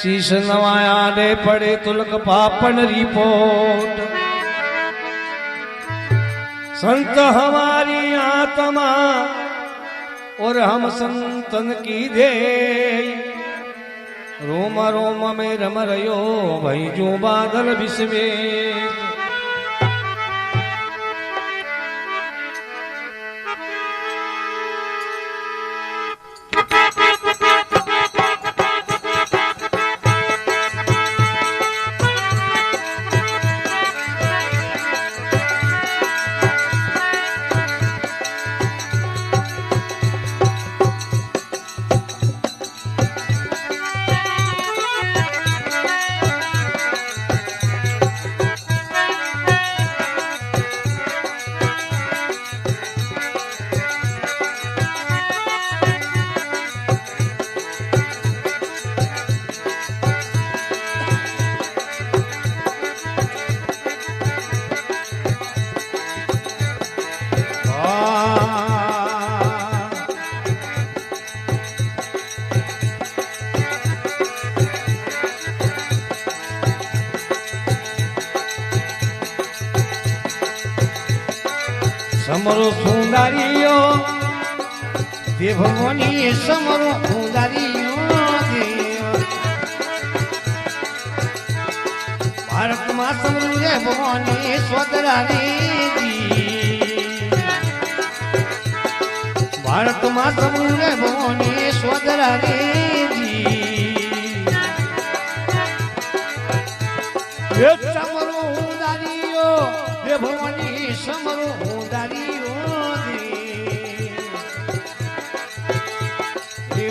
शीश नवाया दे पड़े तुलक पापन रिपोर्ट संत हमारी आत्मा और हम संतन की दे रोम रोम में रम रयो भाई जो बादल विस्मे समरो सुंदरियो देवमणि समरो सुंदरियो भारत में समरू रे भवानी स्वदरानी भारत में समरू रे भवानी स्वदरानी समरो सुंदरियो देवमणि समरो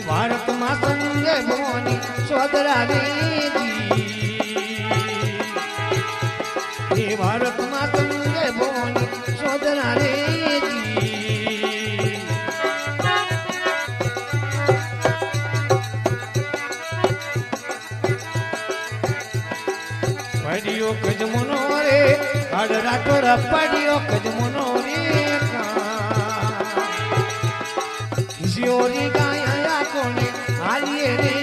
भारत में समूह भवानी स्वदरा भारत में समूह भवानी स्वदरा पड़ियो कजमुनो रे अडरा तोरा पड़ियो कजमुनो रे किशोरी गाया कोने आलिए रे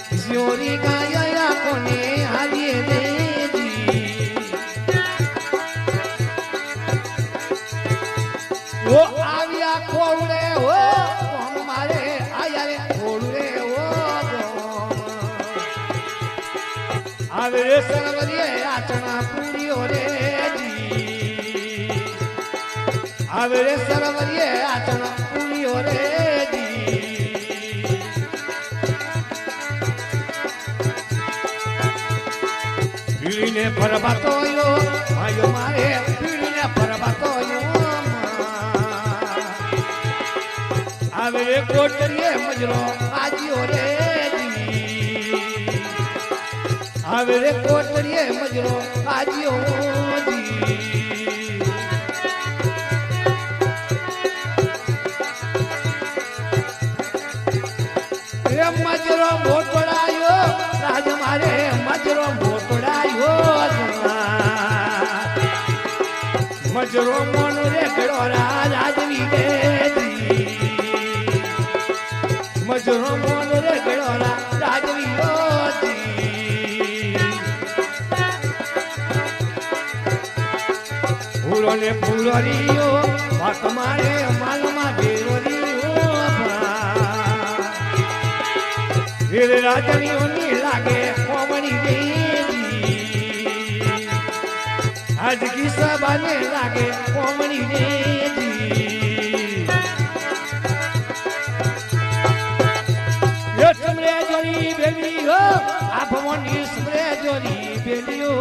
किशोरी गाया कोने आलिए रे वो आविया कोड़े हो हम मारे आया रे कोड़े हो आवे रे सरवरिए आचना पूरी हो रे आवे रे सरवरिए आचना पूरी हो रे पीड़ी ने परबातो यो मायो मारे पीड़ी ने परबातो यो आवे रे कोटरिए मजरो आजियो रे आवे रे कोटरिए मजरो आजियो मजरो मोटड़ायो राज मारे मजरो मोटड़ायो मजरो मन रे कड़ो राजवी दे मजरो मन रे कड़ो राजवी फूलो ने फूलरियो बात मारे मालमा बेरोरियो राजनी उन्नी लागे कोमनी देजी आज की सभा में लागे कोमनी देजी ये तुमरे जोरी बेबी हो आप मोनी सुमरे जोरी बेबी हो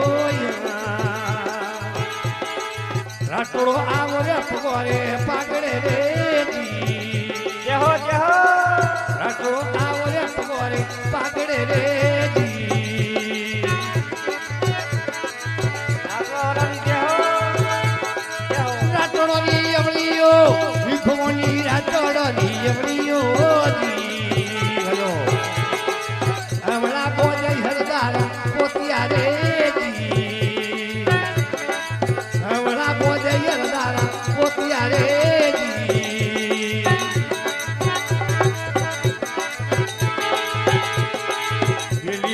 रातोड़ो आवरे पगोरे पागड़े देजी जय हो रातोड़ो आवरे पगोरे पागड़े रे रातोड़ो नी अमलियो विखमोनी रातोड़ो नी अमलियो हेलो हमला बोले हरदारा पोतिया रे हमला बोले हरदारा पोतिया रे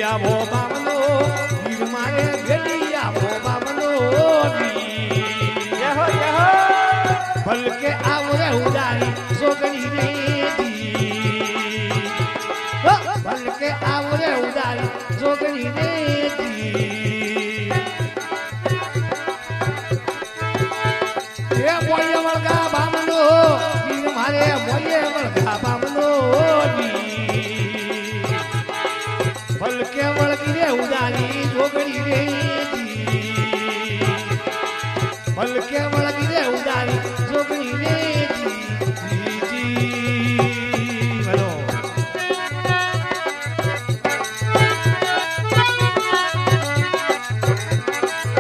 આવો બામનો વીર મારે વેલી આવો બામનો યહો યહો ભલકે આવો રે ઉડારી સોગણી રે ભલકે આવો રે ઉડારી સોગણી રે એ બોલે વળગા બામનો વીર મારે બોલે વળગા બામનો ભલકે વળગી રે ઉડારી જોગણી રે ભલકે વળગી રે ઉડારી જોગણી રે